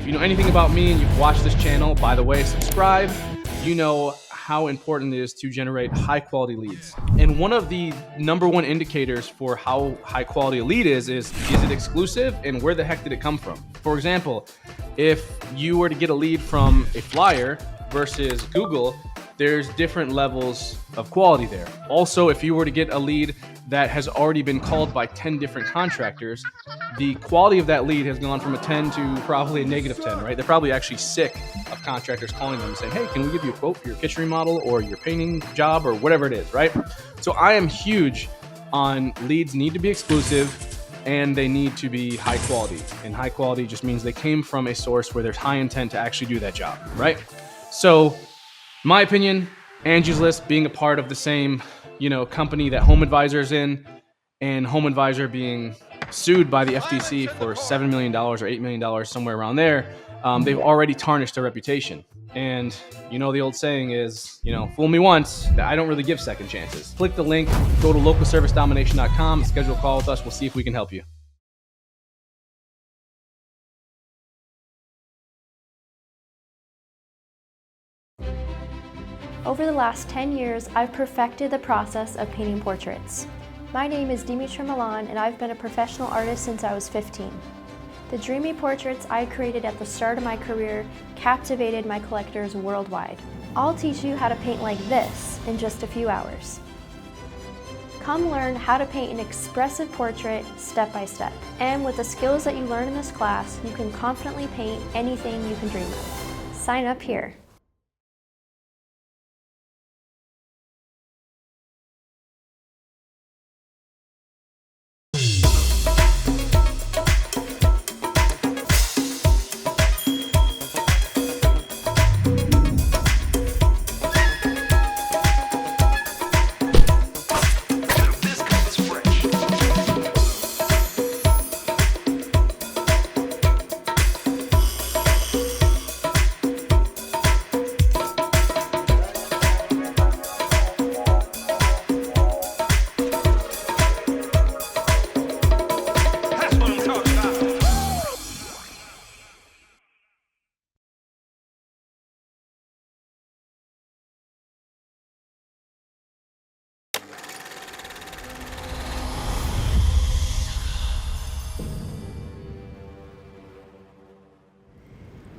If you know anything about me and you've watched this channel, by the way, subscribe. You know how important it is to generate high quality leads. And one of the number one indicators for how high quality a lead is it exclusive and where the heck did it come from? For example, if you were to get a lead from a flyer versus Google, there's different levels of quality there. Also, if you were to get a lead that has already been called by 10 different contractors, the quality of that lead has gone from a 10 to probably a negative 10, right? They're probably actually sick of contractors calling them and saying, hey, can we give you a quote for your kitchen remodel or your painting job or whatever it is, right? So I am huge on leads need to be exclusive and they need to be high quality. And high quality just means they came from a source where there's high intent to actually do that job, right? So my opinion, Angie's List being a part of the same, company that Home Advisor is in, and Home Advisor being sued by the FTC for $7 million or $8 million, somewhere around there, they've already tarnished their reputation. And the old saying is, fool me once, I don't really give second chances. Click the link, go to localservicedomination.com, schedule a call with us. We'll see if we can help you. Over the last 10 years, I've perfected the process of painting portraits. My name is Dimitri Milan, and I've been a professional artist since I was 15. The dreamy portraits I created at the start of my career captivated my collectors worldwide. I'll teach you how to paint like this in just a few hours. Come learn how to paint an expressive portrait step by step. And with the skills that you learn in this class, you can confidently paint anything you can dream of. Sign up here.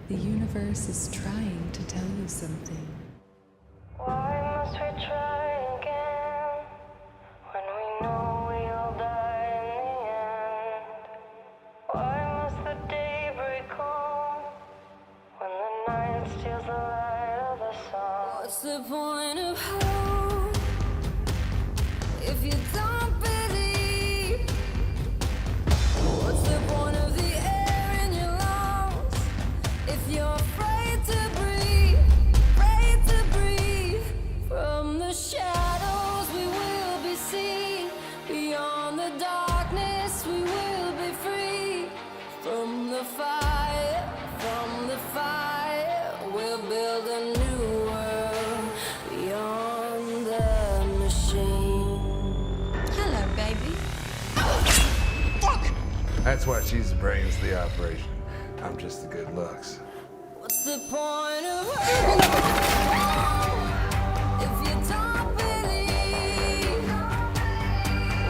The universe is trying to tell you something. Why must we try again when we know we'll die in the end? Why must the day break on when the night steals the light of the sun? What's the point of hope if you don't believe? What's the point of the air in your lungs if you're afraid to breathe, afraid to breathe? From the shadows we will be seen, beyond the darkness we will be free. From the fire, we'll build a new world beyond the machine. Hello, baby. Fuck! That's why she's the brains of the operation. I'm just the good looks. What's the point of hope if you don't believe?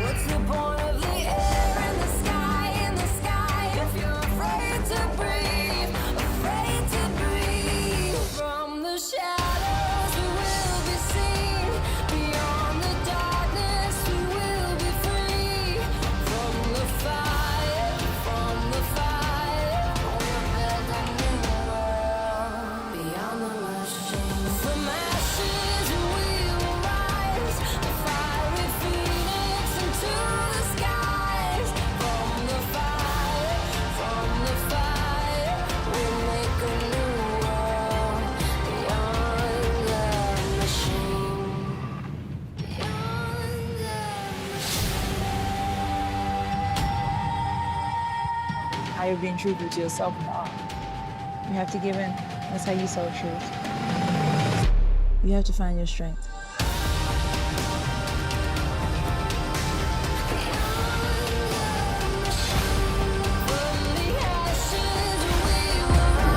What's the point of the air in the sky, if you're afraid to breathe, afraid to breathe? From the shadows we will be seen, beyond the darkness we will be free. From the fire, we'll build a new world beyond the machine. From ashes we will rise, a fiery phoenix into the skies. From the fire, we'll make a new world beyond the machine. Beyond the How you're being truthful to yourself now. You have to give in. That's how you sell truth. You have to find your strength. From the ashes we will rise.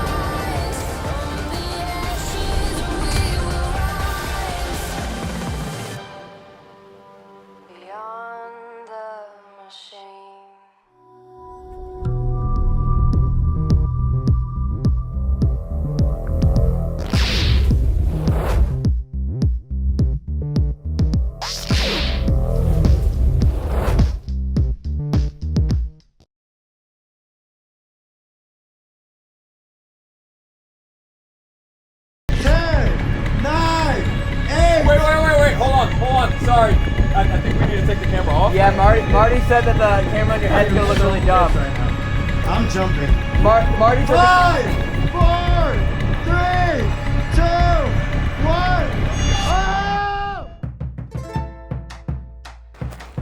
off. Yeah, Marty said that the camera on your head is gonna look really dumb. I'm jumping. Marty said. 5, 4, 3, 2, 1. Oh!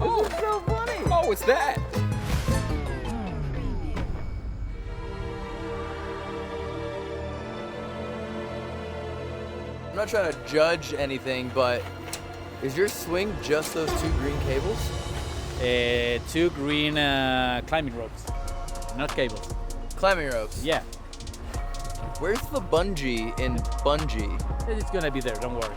Oh, This is so funny. oh, it's that. I'm not trying to judge anything, but is your swing just those 2 green cables? 2 green climbing ropes, not cables. Climbing ropes. Yeah, Where's the bungee in bungee? it's gonna be there. Don't worry.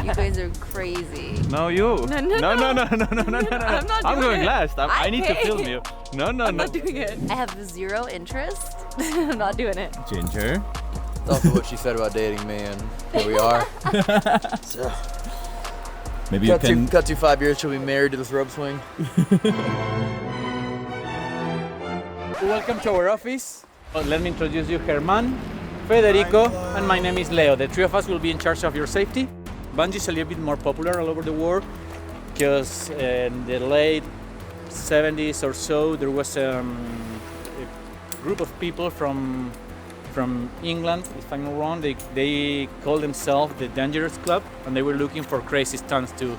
You guys are crazy. No, you. No. No. I'm not I'm doing going it. last. I need to pay. film you. No. I'm not doing it. I have 0 interest. I'm not doing it. Ginger. It's also what she said about dating me, and here we are. So, Maybe you can. cut to 5 years, she'll be married to this rope swing. Welcome to our office. Let me introduce you, Germán, Federico, and my name is Leo. The 3 of us will be in charge of your safety. Bungee is a little bit more popular all over the world because in the late 70s or so, there was a group of people from England, if I'm not wrong. They called themselves the Dangerous Club, and they were looking for crazy stunts to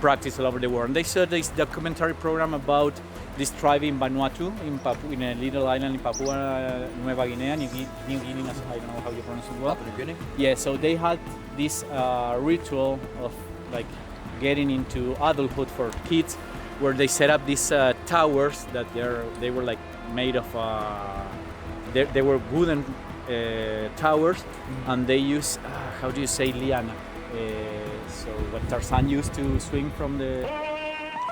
practice all over the world. And they saw this documentary program about this tribe in Vanuatu, in a little island in Papua Nueva Guinea, New Guinea, I don't know how you pronounce it well. Papua New Guinea? Yeah, so they had this ritual of like getting into adulthood for kids, where they set up these towers that they were like made of. They were wooden towers, and they use how do you say liana? So what Tarzan used to swing from the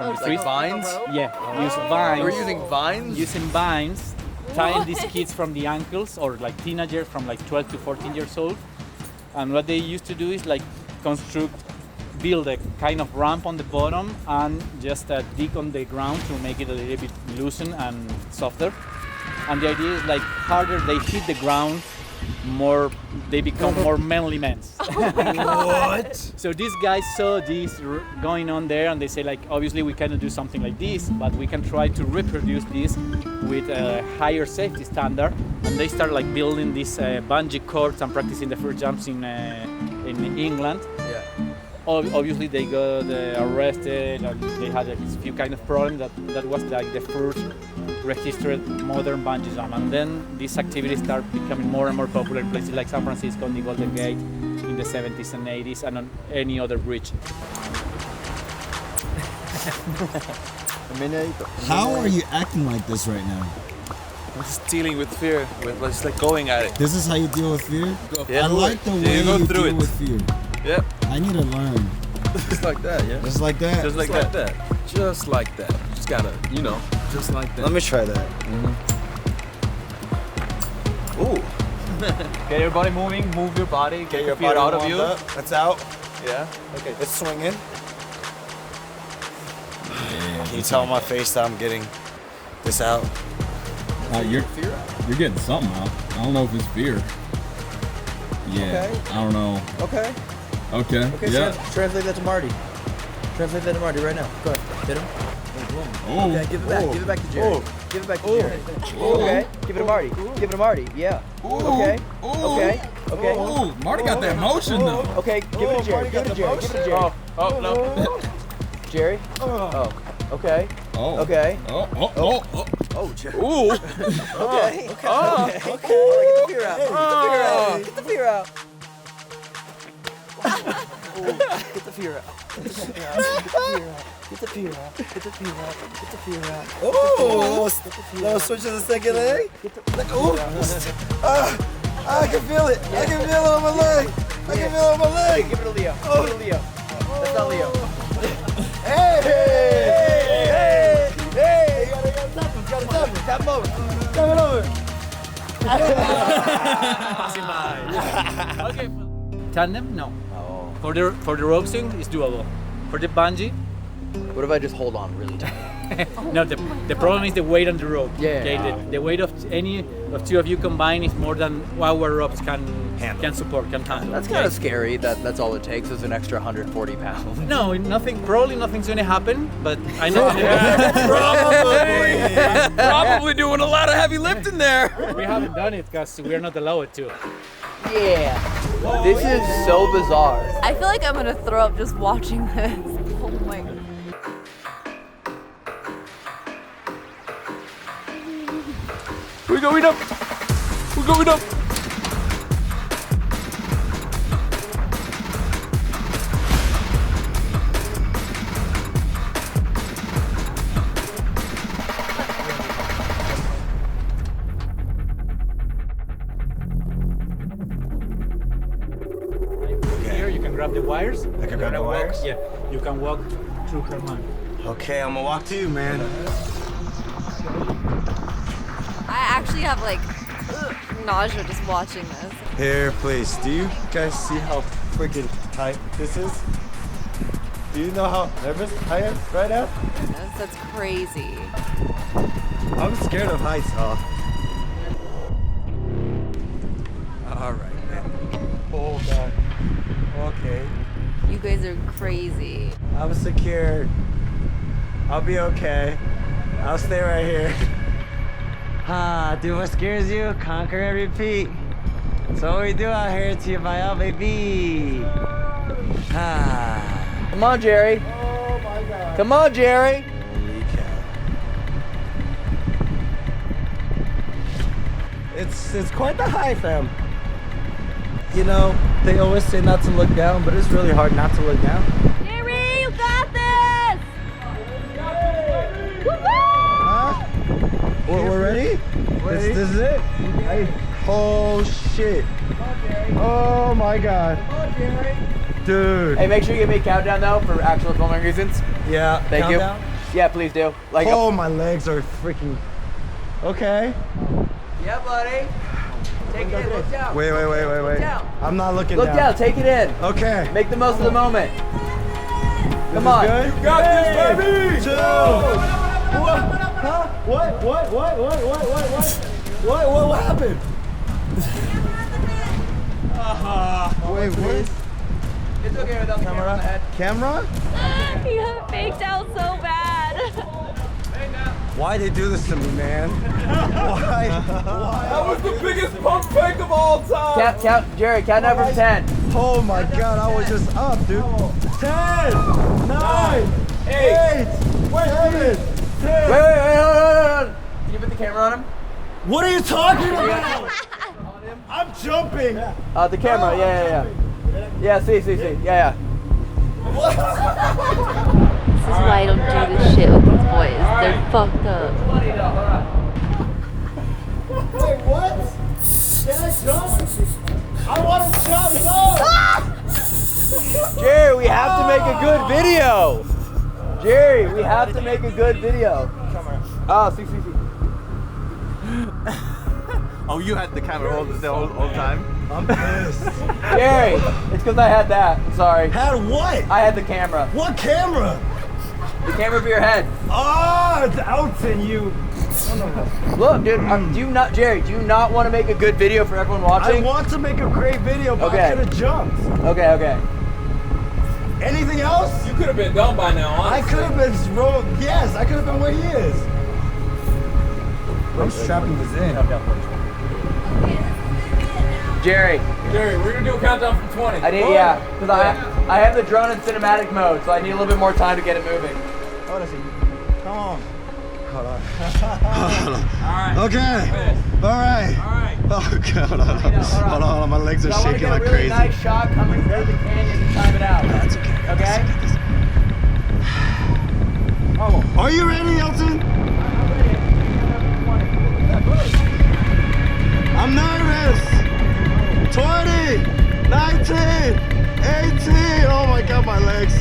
Like vines? Yeah, use vines. We're using vines? Using vines, tying these kids from the ankles, or like teenagers from like 12 to 14 years old. And what they used to do is like build a kind of ramp on the bottom and just dig on the ground to make it a little bit loosen and softer. And the idea is like harder they hit the ground, more they become more manly men. What? So these guys saw this going on there, and they say like, obviously we cannot do something like this, but we can try to reproduce this with a higher safety standard. And they start like building these bungee cords and practicing the first jumps in England. Yeah. Obviously they got arrested, and they had a few kind of problems. That was like the first registered modern bungee jump, and then these activities start becoming more and more popular in places like San Francisco on the Golden Gate in the 70s and 80s, and on any other bridge. How are you acting like this right now? I'm just dealing with fear, with just like going at it. This is how you deal with fear? Yeah, I like the way you go you through deal it. with fear. Yep. I need to learn. Just like that, yeah. Just like that? Just like that. Just like that. You just gotta, just like that. Let me try that. Ooh. Get your body moving, move your body, get your Fear feet out of you. That's out. Yeah. Okay. It's swinging. Can you tell my face that I'm getting this out? You're getting something out. I don't know if it's fear. Yeah. Okay. I don't know. Okay. Okay. Yeah. Translate that to Marty. Translate that to Marty right now. Go ahead. Hit him. Oh. Okay, give it back. Give it back to Jerry. Give it back to Jerry. Okay. Give it to Marty. Give it to Marty. Yeah. Okay. Okay. Okay. Oh, Marty got that motion though. Okay. Give it to Jerry. Give it to Jerry. Give it to Jerry. Oh no. Jerry. Oh. Okay. Oh. Okay. Oh. Oh, Jerry. Ooh. Okay. Okay. Oh. Okay. Get the fear out. Get the fear out. Get the fear out. Get the fear out. Get the fear out. Get the fear out. Get the fear out. Oh, little switch to the second leg. I can feel it. I can feel it on my leg. I can feel it on my leg. Give it to Leo. Give it to Leo. That's not Leo. Hey! You gotta tap him. Tap him over. Tap it over. Okay. Tandem? No. For the rope swing, it's doable. For the bungee, What if I just hold on really tight? No, the problem is the weight on the rope. Yeah. Okay, the weight of any of two of you combined is more than what our ropes can support, can handle. That's kind of scary. That's all it takes is an extra 140 pounds. No, probably nothing's gonna happen, but I know. Probably doing a lot of heavy lifting there. We haven't done it because we're not allowed to. Yeah. This is so bizarre. I feel like I'm gonna throw up just watching this. Oh my god. We're going up. We're going up. Here, you can grab the wires. I can grab the wires? Yeah, you can walk through Herman. Okay, I'm gonna walk to you, man. I actually have like nausea just watching this. Here, please. Do you guys see how freaking tight this is? Do you know how nervous I am right now? That's crazy. I'm scared of heights, huh? All right, man. Hold on. Okay. You guys are crazy. I'm secured. I'll be okay. I'll stay right here. Do what scares you, conquer and repeat. That's what we do out here at TFIL, baby. Come on, Jerry. Oh my God. Come on, Jerry. It's quite the high, fam. You know, they always say not to look down, but it's really hard not to look down. Jerry, you got this! We're ready? This is it? Oh shit. Oh my God. Dude. Hey, make sure you give me a countdown though for actual filming reasons. Yeah. Thank countdown? you. Yeah, please do. Like. Oh, my legs are freaking. Okay. Yeah, buddy. Take it in. Look down. Wait. Look down. I'm not looking Look down. down. Take it in. Okay. Make the most of the moment. Come on. Good? You got this, baby. 2. What? Huh? What happened? Wait, what? It's okay without the camera on the head. Camera? You got faked out so bad. Why they do this to me, man? Why? That was the biggest pump fake of all time. Jerry, count down from 10. Oh my God, I was just up, dude. 10, 9, 8, 7, 6. Wait, hold on. Can you put the camera on him? What are you talking about? I'm jumping. The camera, yeah. Yeah, see. Yeah. This is why I don't do this shit with these boys. They're fucked up. Wait, what? Can I jump? I want to jump, no! Jerry, we have to make a good video. Jerry, we have to make a good video. Oh, see. Oh, you had the camera all the whole time? I'm pissed. Jerry, it's because I had that. I'm sorry. Had what? I had the camera. What camera? The camera for your head. Oh, it's out in you. Look, dude, Jerry, do you not want to make a good video for everyone watching? I want to make a great video, but I could have jumped. Okay. Anything else? You could have been done by now, honestly. I could have been, yes, I could have been where he is. I'm strapping this in. Jerry, we're gonna do a countdown from 20. because I have the drone in cinematic mode, so I need a little bit more time to get it moving. Hold on. Come on. Hold on. All right. Okay. All right. Okay, hold on. My legs are shaking like really crazy. Nice shot coming through the canyon to time it out. That's okay. Okay? Are you ready, Elton? I'm nervous. 20, 19, 18. Oh my God, my legs.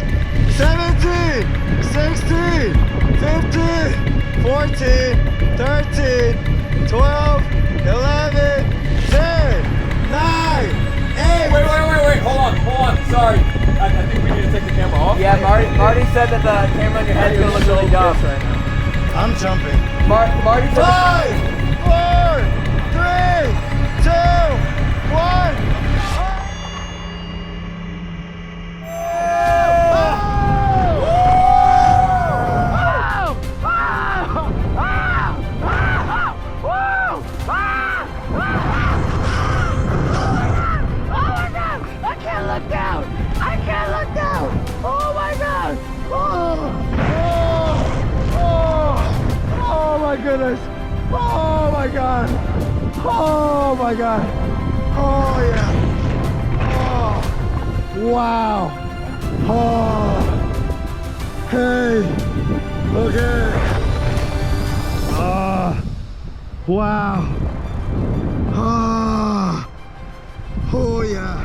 17, 16, 15, 14, 13, 12, 11, 10, 9, 8. Wait. Hold on. Sorry. I think we need to take the camera off. Yeah, Marty said that the camera on your head is gonna look really dumb. I'm jumping. Marty said. 5, 4, 3, 2, 1. Goodness. Oh my god. Oh my god. Oh yeah. Oh. Wow. Oh. Hey. Okay. Wow. Oh yeah.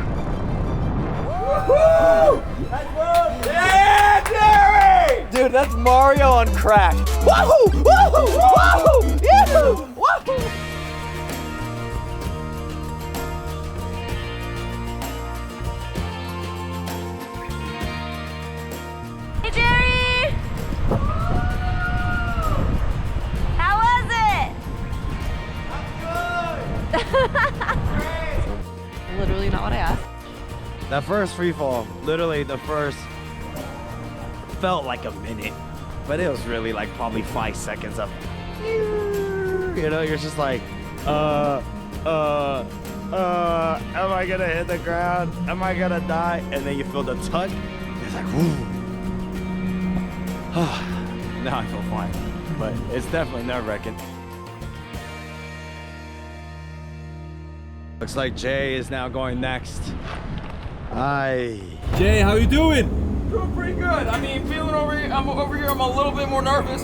Woohoo! Yeah, Jerry! Dude, that's Mario on crack. Wahoo! Wahoo! Wahoo! Yahoo! Wahoo! Hey, Jerry! How was it? Literally not what I asked. That first free fall, literally the first, felt like a minute, but it was really like probably 5 seconds of, you know, you're just like, am I gonna hit the ground? Am I gonna die? And then you feel the tug. It's like, whoo. Now I feel fine, but it's definitely nerve-wracking. Looks like Jay is now going next. Hi. Jay, how you doing? Doing pretty good. I mean, feeling over here, I'm a little bit more nervous,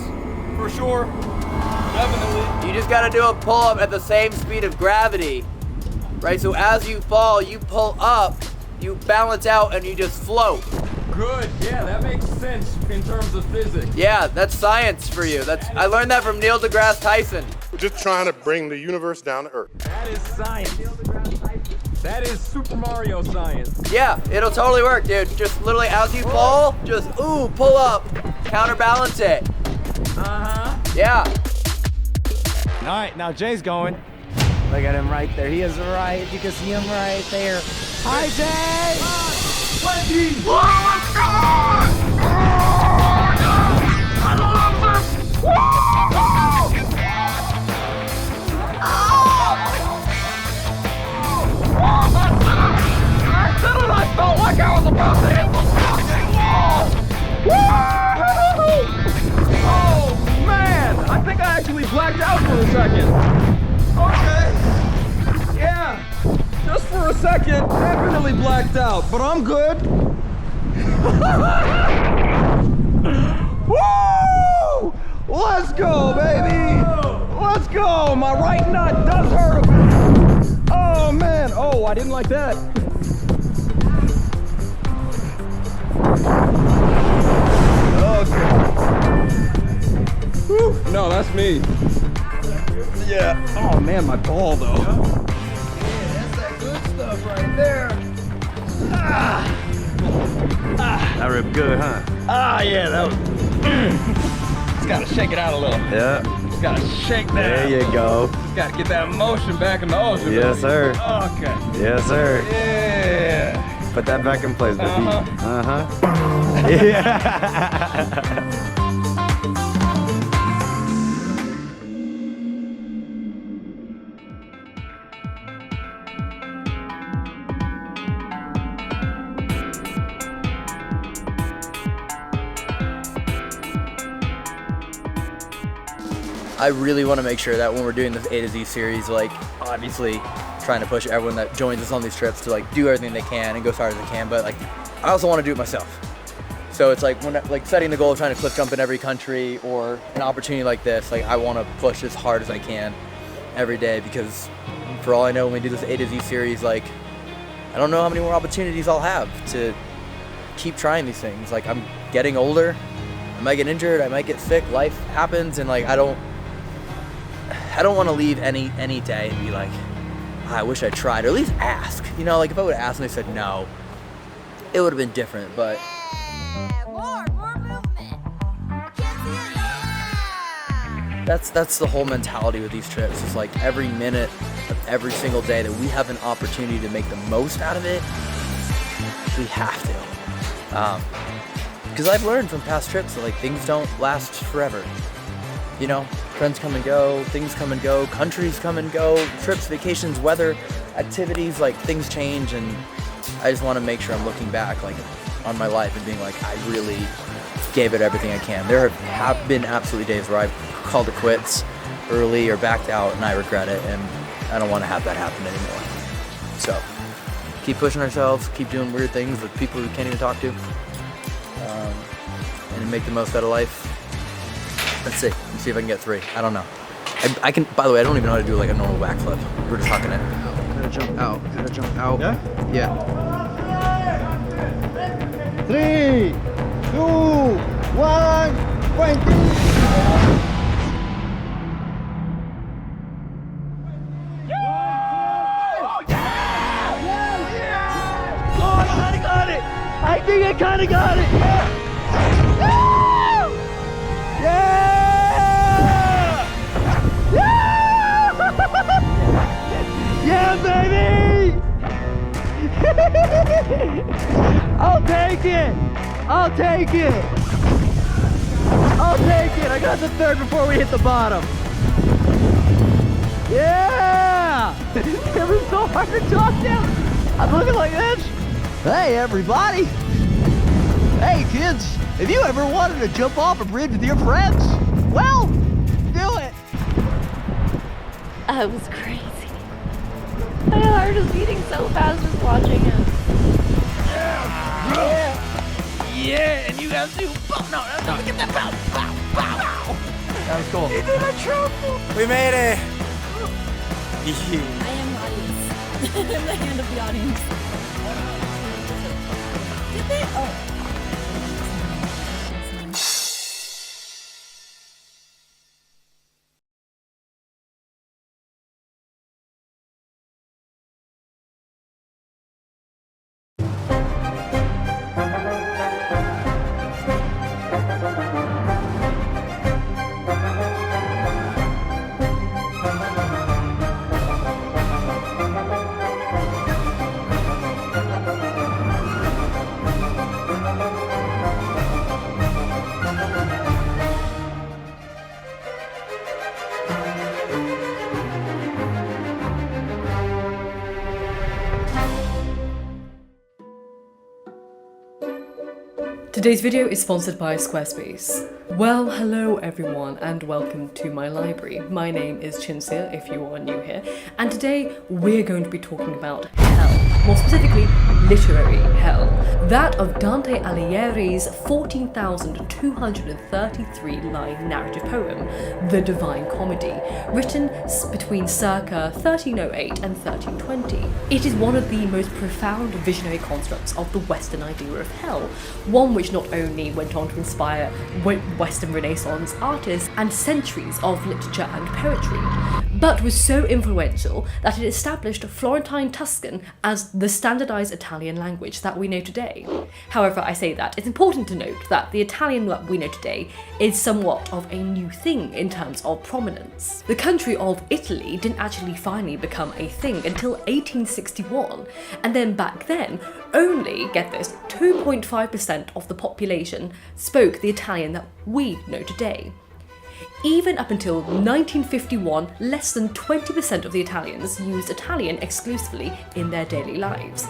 for sure. Definitely. You just gotta do a pull-up at the same speed of gravity, right? So as you fall, you pull up, you balance out, and you just float. Good. Yeah, that makes sense in terms of physics. Yeah, that's science for you. I learned that from Neil deGrasse Tyson. We're just trying to bring the universe down to earth. That is science. That is Super Mario science. Yeah, it'll totally work, dude. Just literally as you fall, just pull up, counterbalance it. Yeah. All right, now Jay's going. Look at him right there. He is right. You can see him right there. Hi, Jay. 20. Oh my God! I love this! I said it! I felt like I was about to hit the fucking wall! Oh, man! I think I actually blacked out for a second. Okay. Yeah. Just for a second, definitely blacked out, but I'm good. Woo! Let's go, baby! Let's go! My right nut does hurt a bit. Oh, man. Oh, I didn't like that. Okay. Whew. No, that's me. Yeah. Oh, man, my ball, though. Stuff right there. That ripped good, huh? Yeah, that was. Just gotta shake it out a little. Yeah. Just gotta shake that. There you go. Just gotta get that emotion back in the ocean. Yes, sir. Okay. Yes, sir. Yeah. Put that back in place, baby. Yeah. I really want to make sure that when we're doing this A to Z series, like obviously trying to push everyone that joins us on these trips to like do everything they can and go as hard as they can, but like I also want to do it myself. So it's like when like setting the goal of trying to cliff jump in every country or an opportunity like this, like I want to push as hard as I can every day, because for all I know, when we do this A to Z series, like I don't know how many more opportunities I'll have to keep trying these things. Like I'm getting older, I might get injured, I might get sick, life happens, and like I don't want to leave any day and be like, I wish I tried, or at least ask. You know, like if I would have asked and they said no, it would have been different, but That's the whole mentality with these trips. It's like every minute of every single day that we have an opportunity to make the most out of it, we have to. Because I've learned from past trips that like things don't last forever. You know, friends come and go, things come and go, countries come and go, trips, vacations, weather, activities, like things change, and I just want to make sure I'm looking back like on my life and being like, I really gave it everything I can. There have been absolutely days where I've called it quits early or backed out and I regret it, and I don't want to have that happen anymore. So keep pushing ourselves, keep doing weird things with people we can't even talk to, and make the most out of life. Let's see. Let's see if I can get 3. I don't know. I can. By the way, I don't even know how to do like a normal backflip. We're just talking it. Gotta jump out. Gotta jump out. Yeah. Yeah. 3, 2, 1, 20. I think I kind of got it. Yeah, baby! I'll take it! I'll take it! I'll take it! I got the 3rd before we hit the bottom. Yeah! It was so hard to talk to. I'm looking like this. Hey, everybody! Hey, kids! If you ever wanted to jump off a bridge with your friends, well, do it! That was crazy. My heart is beating so fast just watching him. Yeah, and you guys do. Oh, no, get that bow, bow, bow. That was cool. He did a triple. We made it. I am the audience. I'm the hand of the audience. Did they? Oh. Today's video is sponsored by Squarespace. Well, hello everyone and welcome to my library. My name is Chinsia if you are new here, and today we're going to be talking about hell. More specifically, literary hell. That of Dante Alighieri's 14,233-line narrative poem, The Divine Comedy, written between circa 1308 and 1320. It is one of the most profound visionary constructs of the Western idea of hell, one which not only went on to inspire Western Renaissance artists and centuries of literature and poetry, but was so influential that it established Florentine Tuscan as the standardized Italian language that we know today. However, I say that, it's important to note that the Italian that we know today is somewhat of a new thing in terms of prominence. The country of Italy didn't actually finally become a thing until 1861, and then back then, only, get this, 2.5% of the population spoke the Italian that we know today. Even up until 1951, less than 20% of the Italians used Italian exclusively in their daily lives.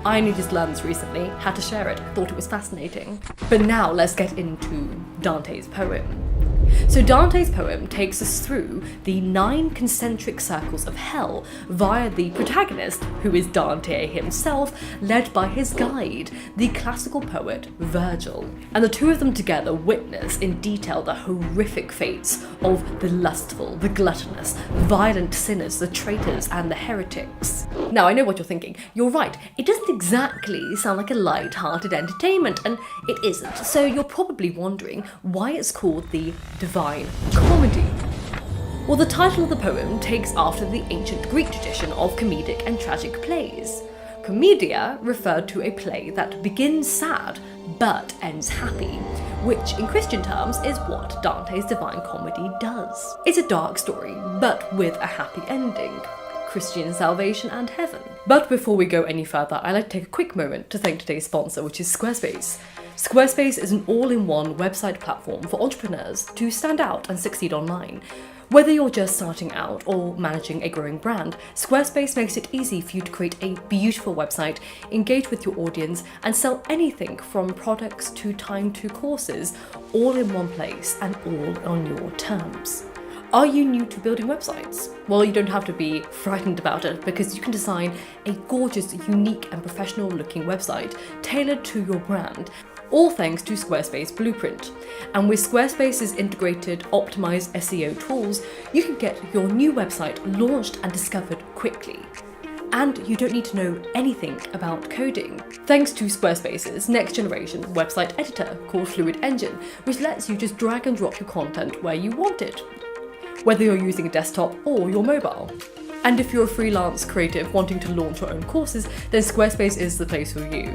I only just learned this recently, had to share it, thought it was fascinating. But now let's get into Dante's poem. So Dante's poem takes us through the 9 concentric circles of hell via the protagonist, who is Dante himself, led by his guide, the classical poet Virgil. And the two of them together witness in detail the horrific fates of the lustful, the gluttonous, violent sinners, the traitors and the heretics. Now I know what you're thinking. You're right, it doesn't exactly sound like a light-hearted entertainment, and it isn't. So you're probably wondering why it's called the Divine Comedy. Well, the title of the poem takes after the ancient Greek tradition of comedic and tragic plays. Commedia referred to a play that begins sad but ends happy, which in Christian terms is what Dante's Divine Comedy does. It's a dark story, but with a happy ending. Christian salvation and heaven. But before we go any further, I'd like to take a quick moment to thank today's sponsor, which is Squarespace. Squarespace is an all-in-one website platform for entrepreneurs to stand out and succeed online. Whether you're just starting out or managing a growing brand, Squarespace makes it easy for you to create a beautiful website, engage with your audience, and sell anything from products to time to courses, all in one place and all on your terms. Are you new to building websites? Well, you don't have to be frightened about it because you can design a gorgeous, unique and professional looking website tailored to your brand, all thanks to Squarespace Blueprint. And with Squarespace's integrated, optimized SEO tools, you can get your new website launched and discovered quickly. And you don't need to know anything about coding, thanks to Squarespace's next generation website editor called Fluid Engine, which lets you just drag and drop your content where you want it, whether you're using a desktop or your mobile. And if you're a freelance creative wanting to launch your own courses, then Squarespace is the place for you.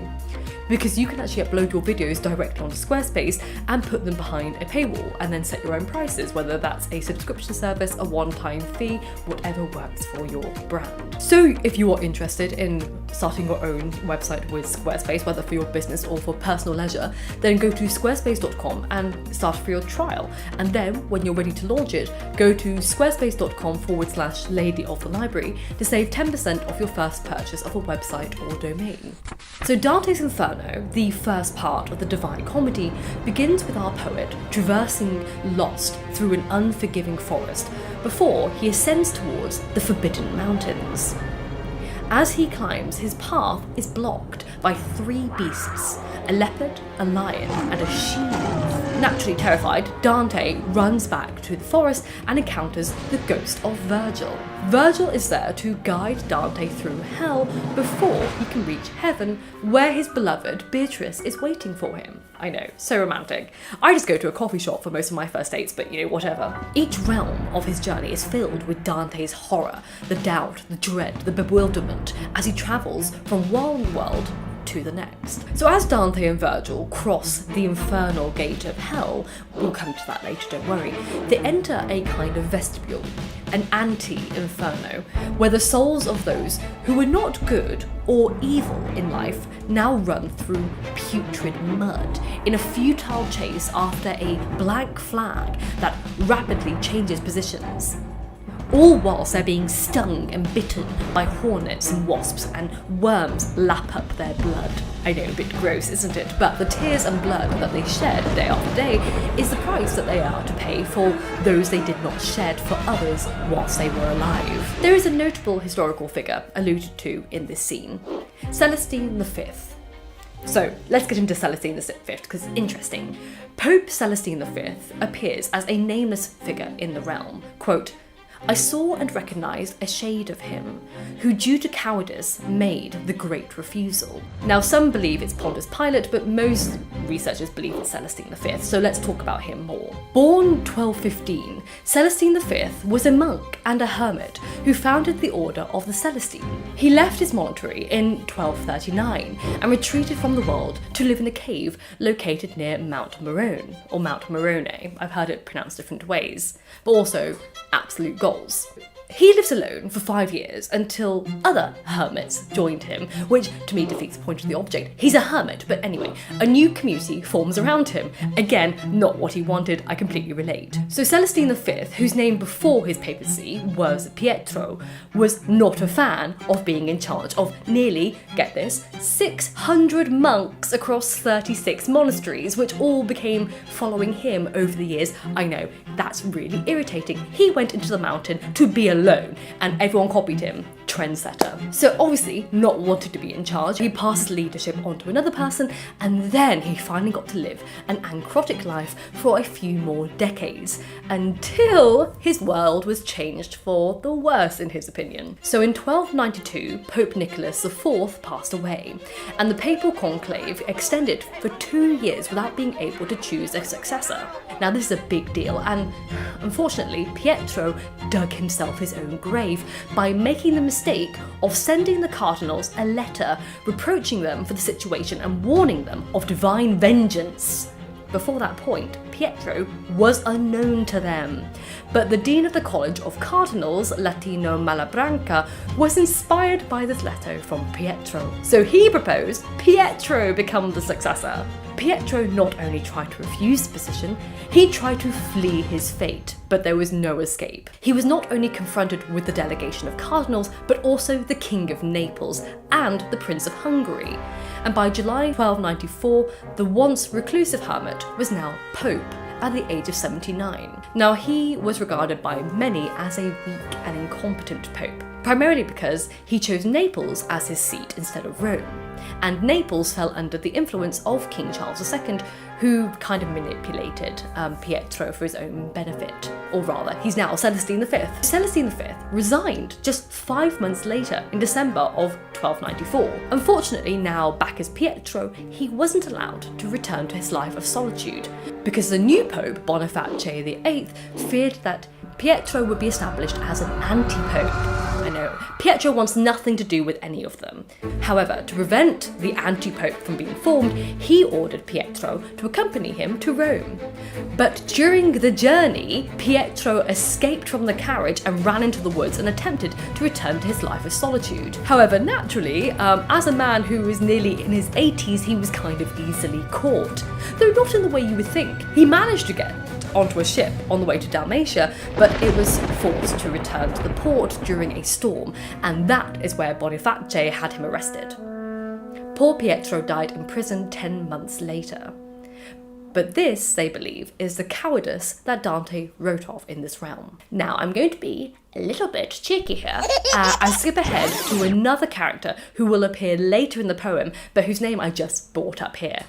Because you can actually upload your videos directly onto Squarespace and put them behind a paywall and then set your own prices, whether that's a subscription service, a one-time fee, whatever works for your brand. So if you are interested in starting your own website with Squarespace, whether for your business or for personal leisure, then go to squarespace.com and start for your trial. And then when you're ready to launch it, go to squarespace.com/Lady of the Library to save 10% off your first purchase of a website or domain. So Dante's Inferno, the first part of the Divine Comedy, begins with our poet traversing lost through an unforgiving forest before he ascends towards the Forbidden Mountains. As he climbs, his path is blocked by 3 beasts, a leopard, a lion, and a she-wolf. Naturally terrified, Dante runs back to the forest and encounters the ghost of Virgil. Virgil is there to guide Dante through hell before he can reach heaven, where his beloved Beatrice is waiting for him. I know, so romantic. I just go to a coffee shop for most of my first dates, but whatever. Each realm of his journey is filled with Dante's horror, the doubt, the dread, the bewilderment, as he travels from one world to the next. So as Dante and Virgil cross the infernal gate of hell, we'll come to that later, don't worry, they enter a kind of vestibule, an anti-inferno, where the souls of those who were not good or evil in life now run through putrid mud in a futile chase after a blank flag that rapidly changes positions. All whilst they're being stung and bitten by hornets and wasps, and worms lap up their blood. I know, a bit gross, isn't it? But the tears and blood that they shed day after day is the price that they are to pay for those they did not shed for others whilst they were alive. There is a notable historical figure alluded to in this scene, Celestine V. So let's get into Celestine V because it's interesting. Pope Celestine V appears as a nameless figure in the realm. Quote, "I saw and recognised a shade of him, who due to cowardice made the great refusal." Now some believe it's Pontius Pilate, but most researchers believe it's Celestine V, so let's talk about him more. Born 1215, Celestine V was a monk and a hermit who founded the Order of the Celestine. He left his monastery in 1239 and retreated from the world to live in a cave located near Mount Morone, or Mount Morone, I've heard it pronounced different ways, but also absolute goals. He lives alone for 5 years until other hermits joined him, which to me defeats the point of the object. He's a hermit, but anyway, a new community forms around him. Again, not what he wanted, I completely relate. So Celestine V, whose name before his papacy was Pietro, was not a fan of being in charge of nearly, get this, 600 monks across 36 monasteries, which all became following him over the years. I know, that's really irritating. He went into the mountain to be alone, and everyone copied him. Trendsetter. So obviously not wanting to be in charge, he passed leadership on to another person, and then he finally got to live an ancrotic life for a few more decades, until his world was changed for the worse in his opinion. So in 1292, Pope Nicholas IV passed away, and the papal conclave extended for 2 years without being able to choose a successor. Now this is a big deal, and unfortunately Pietro dug himself his own grave by making the mistake of sending the cardinals a letter reproaching them for the situation and warning them of divine vengeance. before that point, Pietro was unknown to them. But the dean of the College of Cardinals, Latino Malabranca, was inspired by this letter from Pietro. So he proposed Pietro become the successor. Pietro not only tried to refuse the position, he tried to flee his fate, but there was no escape. He was not only confronted with the delegation of cardinals, but also the King of Naples and the Prince of Hungary. And by July 1294, the once reclusive hermit was now Pope at the age of 79. Now he was regarded by many as a weak and incompetent pope, primarily because he chose Naples as his seat instead of Rome. And Naples fell under the influence of King Charles II, who kind of manipulated Pietro for his own benefit. Or rather, he's now Celestine V. Celestine V resigned just 5 months later in December of 1294. Unfortunately, now back as Pietro, he wasn't allowed to return to his life of solitude, because the new Pope, Boniface VIII, feared that Pietro would be established as an anti-pope. I know, Pietro wants nothing to do with any of them. However, to prevent the anti-pope from being formed, he ordered Pietro to accompany him to Rome. But during the journey, Pietro escaped from the carriage and ran into the woods and attempted to return to his life of solitude. However, naturally, as a man who was nearly in his 80s, he was kind of easily caught. Though not in the way you would think. He managed to get onto a ship on the way to Dalmatia, but it was forced to return to the port during a storm, and that is where Boniface had him arrested. Poor Pietro died in prison 10 months later. But this, they believe, is the cowardice that Dante wrote of in this realm. Now, I'm going to be a little bit cheeky here and skip ahead to another character who will appear later in the poem, but whose name I just brought up here.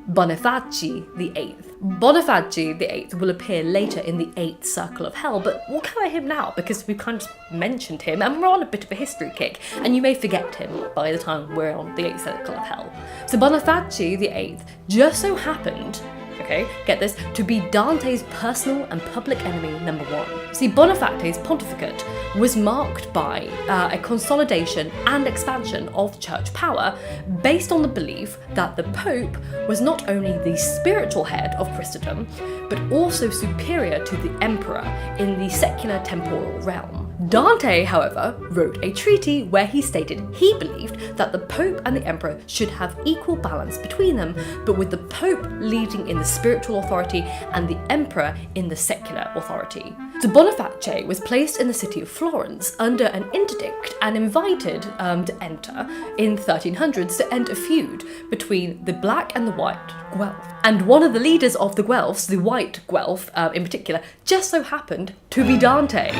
Boniface VIII. Boniface VIII will appear later in the 8th Circle of Hell, but we'll cover him now because we've kind of mentioned him and we're on a bit of a history kick, and you may forget him by the time we're on the 8th Circle of Hell. So Boniface VIII just so happened, okay, get this, to be Dante's personal and public enemy number 1. See, Boniface's pontificate was marked by a consolidation and expansion of church power based on the belief that the Pope was not only the spiritual head of Christendom, but also superior to the emperor in the secular temporal realm. Dante, however, wrote a treaty where he stated he believed that the Pope and the Emperor should have equal balance between them, but with the Pope leading in the spiritual authority and the Emperor in the secular authority. So Boniface was placed in the city of Florence under an interdict and invited to enter in 1300s to end a feud between the Black and the White Guelph. And one of the leaders of the Guelphs, the White Guelph in particular, just so happened to be Dante.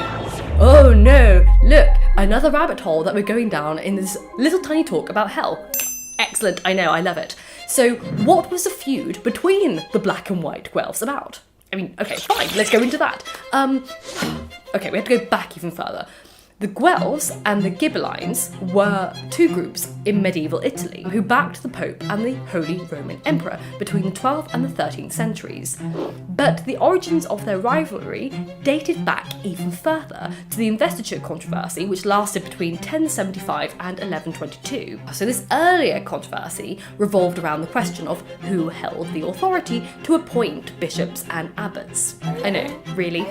Oh no, look, another rabbit hole that we're going down in this little tiny talk about hell. Excellent, I know, I love it. So what was the feud between the Black and White Guelphs about? I mean, okay, fine, let's go into that. Okay, we have to go back even further. The Guelphs and the Ghibellines were two groups in medieval Italy who backed the Pope and the Holy Roman Emperor between the 12th and the 13th centuries. But the origins of their rivalry dated back even further to the investiture controversy, which lasted between 1075 and 1122. So this earlier controversy revolved around the question of who held the authority to appoint bishops and abbots. I know, really?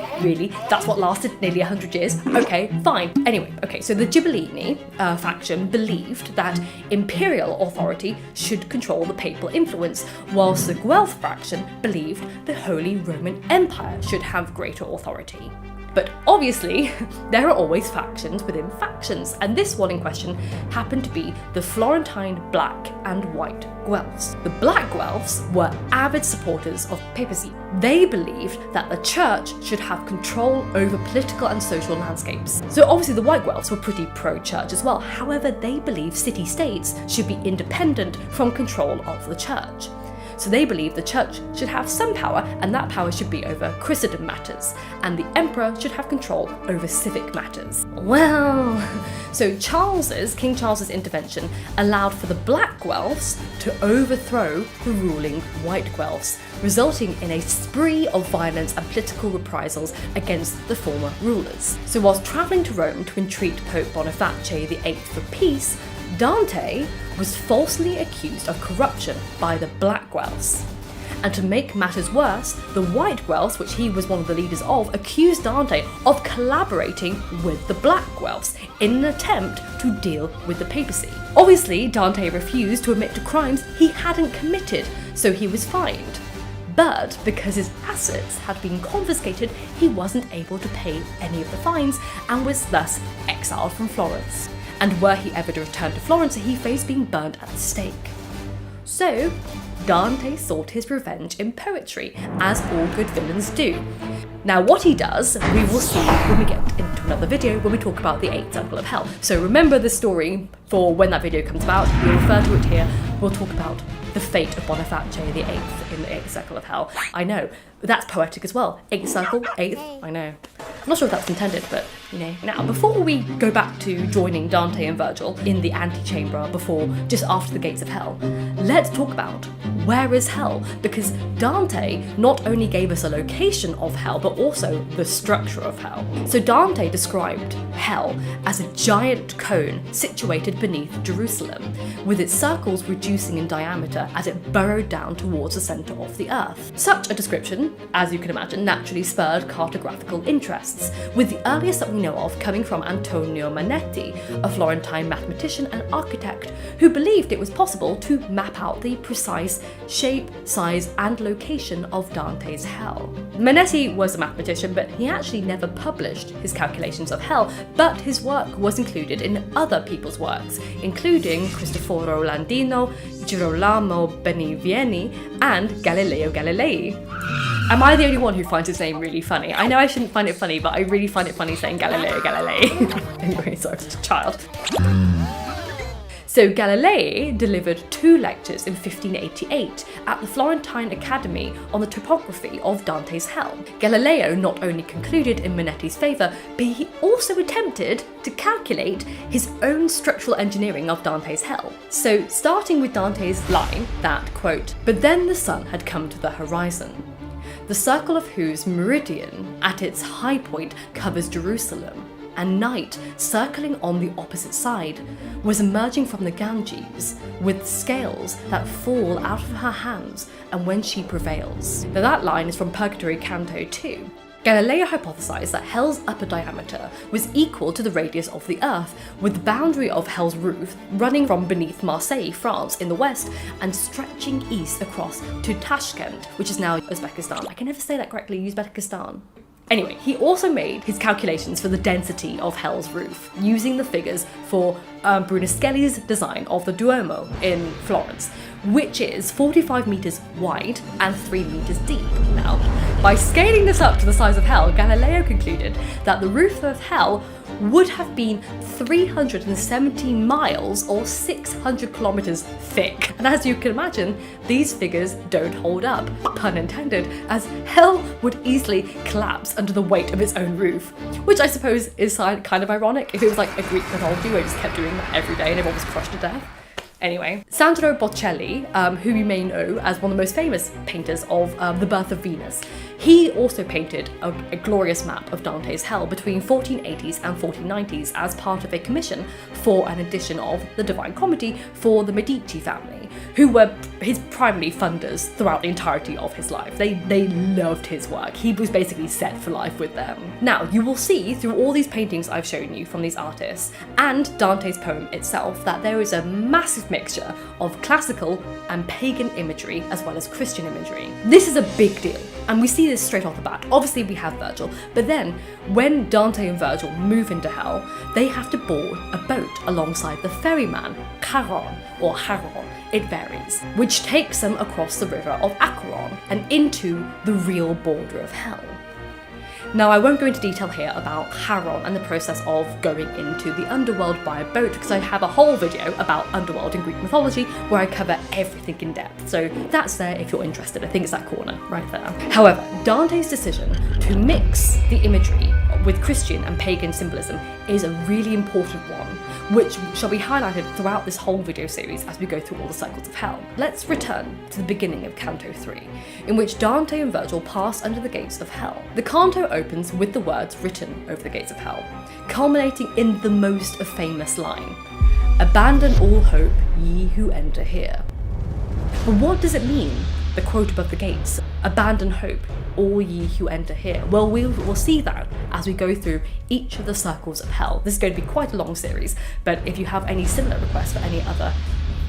That's what lasted nearly 100 years? Okay, fine. Anyway, okay, so the Ghibellini faction believed that imperial authority should control the papal influence, whilst the Guelph faction believed the Holy Roman Empire should have greater authority. But obviously, there are always factions within factions, and this one in question happened to be the Florentine Black and White Guelphs. The Black Guelphs were avid supporters of papacy. They believed that the church should have control over political and social landscapes. So obviously the White Guelphs were pretty pro-church as well. However, they believed city-states should be independent from control of the church. So they believed the church should have some power, and that power should be over Christendom matters, and the emperor should have control over civic matters. Well, so King Charles's intervention allowed for the Black Guelphs to overthrow the ruling White Guelphs, resulting in a spree of violence and political reprisals against the former rulers. So whilst travelling to Rome to entreat Pope Boniface VIII for peace, Dante was falsely accused of corruption by the Black Guelphs. And to make matters worse, the White Guelphs, which he was one of the leaders of, accused Dante of collaborating with the Black Guelphs in an attempt to deal with the papacy. Obviously, Dante refused to admit to crimes he hadn't committed, so he was fined. But because his assets had been confiscated, he wasn't able to pay any of the fines and was thus exiled from Florence. And were he ever to return to Florence, he faced being burnt at the stake. So, Dante sought his revenge in poetry, as all good villains do. Now what he does, we will see when we get into another video when we talk about the 8th Circle of Hell. So remember the story for when that video comes about, we'll refer to it here, we'll talk about the fate of Boniface the 8th in the 8th Circle of Hell. I know, that's poetic as well. 8th Circle, 8th, I know. I'm not sure if that's intended, but you know. Now, before we go back to joining Dante and Virgil in the antechamber just after the gates of hell, let's talk about where is hell? Because Dante not only gave us a location of hell, but also the structure of hell. So Dante described hell as a giant cone situated beneath Jerusalem, with its circles reducing in diameter as it burrowed down towards the centre of the earth. Such a description, as you can imagine, naturally spurred cartographical interests, with the earliest that we know of coming from Antonio Manetti, a Florentine mathematician and architect who believed it was possible to map out the precise shape, size and location of Dante's hell. Manetti was a mathematician, but he actually never published his calculations of hell, but his work was included in other people's works, including Cristoforo Landino, Girolamo Benivieni and Galileo Galilei. Am I the only one who finds his name really funny? I know I shouldn't find it funny, but I really find it funny saying Galileo Galilei. Anyway, sorry, I'm just a child. So Galilei delivered 2 lectures in 1588 at the Florentine Academy on the topography of Dante's hell. Galileo not only concluded in Manetti's favour, but he also attempted to calculate his own structural engineering of Dante's hell. So starting with Dante's line that, quote, "But then the sun had come to the horizon, the circle of whose meridian at its high point covers Jerusalem, and night, circling on the opposite side, was emerging from the Ganges with scales that fall out of her hands, and when she prevails." Now that line is from Purgatory Canto 2. Galileo hypothesized that hell's upper diameter was equal to the radius of the earth, with the boundary of hell's roof running from beneath Marseille, France in the west, and stretching east across to Tashkent, which is now Uzbekistan. I can never say that correctly, Uzbekistan. Anyway, he also made his calculations for the density of hell's roof, using the figures for Brunelleschi's design of the Duomo in Florence, which is 45 meters wide and 3 meters deep. Now, by scaling this up to the size of hell, Galileo concluded that the roof of hell would have been 370 miles or 600 kilometers thick. And as you can imagine, these figures don't hold up, pun intended, as hell would easily collapse under the weight of its own roof, which I suppose is kind of ironic if it was like a Greek mythology where it just kept doing that every day and everyone was crushed to death. Anyway, Sandro Botticelli, who you may know as one of the most famous painters of the birth of Venus, he also painted a glorious map of Dante's hell between 1480s and 1490s as part of a commission for an edition of the Divine Comedy for the Medici family, who were his primary funders throughout the entirety of his life. They loved his work. He was basically set for life with them. Now, you will see through all these paintings I've shown you from these artists and Dante's poem itself that there is a massive mixture of classical and pagan imagery as well as Christian imagery. This is a big deal, and we see this straight off the bat. Obviously we have Virgil, but then when Dante and Virgil move into hell, they have to board a boat alongside the ferryman, Charon or Haron, it varies, which takes them across the river of Acheron and into the real border of hell. Now, I won't go into detail here about Charon and the process of going into the underworld by a boat, because I have a whole video about underworld in Greek mythology where I cover everything in depth, so that's there if you're interested. I think it's that corner right there. However, Dante's decision to mix the imagery with Christian and pagan symbolism is a really important one, which shall be highlighted throughout this whole video series as we go through all the cycles of hell. Let's return to the beginning of Canto 3, in which Dante and Virgil pass under the gates of hell. The canto opens with the words written over the gates of hell, culminating in the most famous line, "Abandon all hope, ye who enter here." But what does it mean the quote above the gates, abandon hope, all ye who enter here. Well, we'll see that as we go through each of the circles of hell. This is going to be quite a long series, but if you have any similar requests for any other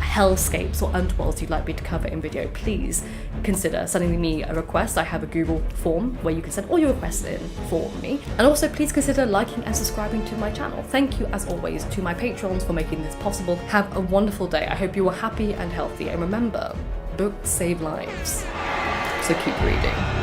hellscapes or underworlds you'd like me to cover in video, please consider sending me a request. I have a Google form where you can send all your requests in for me. And also please consider liking and subscribing to my channel. Thank you as always to my patrons for making this possible. Have a wonderful day. I hope you are happy and healthy, and remember, books save lives, so keep reading.